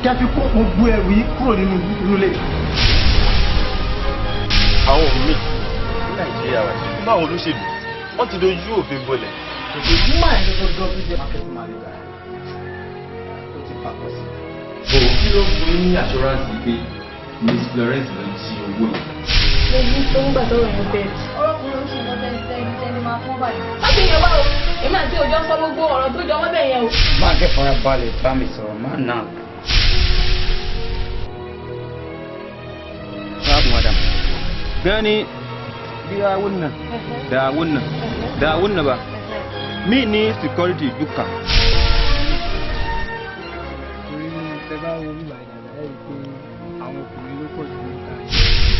kẹ́ fi kó gbogbo ẹrù yìí kúrò nínú ilé. àwọn míì ní nàìjíríà wà sí fún àwọn olóṣèlú wọ́n ti dojú òfin bolẹ̀. òṣèlú máa ń tó dọ́ bí jẹ́ market manager ó ti pàpọ̀ sí. o kí ló fún yín ní assurance pé Miss Florence ló ń jí owó yìí. èyí tó ń gbà sọ̀rọ̀ yẹn bẹ́ẹ̀. ọlọ́kùnrin oṣù kan tẹ́ni máa fún báyìí. má ṣe yẹn wá o èmi àti òjò sọ gbogbo ọ̀rọ̀ tó jọ wọ́n bẹ̀ yẹn o. má kẹ́ fara balẹ̀ bá mi sọ̀rọ̀ má nà. Babu madam. Gani da wannan ba. Mi ni security duka. Torí tẹ bá wo nígbà ìdàgbà ẹ̀ rí pé àwọn ọkùnrin ló pọ̀ jù níta.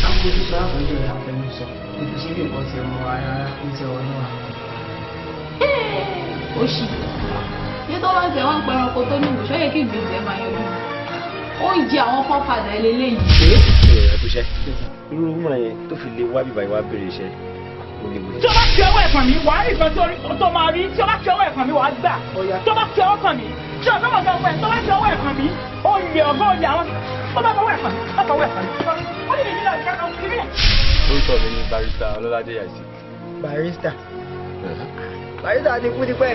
àkójúsọ àkànjọ àfẹnusọ ibi tí nǹkan ti mọ ara ń tẹ ọ náà. ó ṣì ní tó bá ń tẹ wọn pẹ ẹranko tó ní ìwòsàn yẹ kí gbèsè máa yọjú oúnjẹ àwọn kan padà eléyìí. ẹ̀kúṣẹ́ irú ọmọ yẹn tó fi lè wá bíbá ìwà bèrè iṣẹ́ kò lè wọlé. tí o bá fi ọwọ́ ẹ̀fọn mi wàá rí ìfẹ́ tó máa rí tí o bá fi ọwọ́ ẹ̀fọn mi wàá gbà tó bá fi ọwọ́ kan mi tí o bá fi ọwọ́ ẹ̀fọn tó bá fi ọwọ́ ẹ̀fọn mi ó lè ọgọ́ olè àwọn tó bá fọwọ́ ẹ̀fọn tó bá fọwọ́ ẹ̀fọn ó lè nílò ìkẹ́kọ̀ọ́ kiri ẹ̀. orúkọ mi ni barrister ọlọ́ládé yàtì. Barrister ti kú tipẹ́.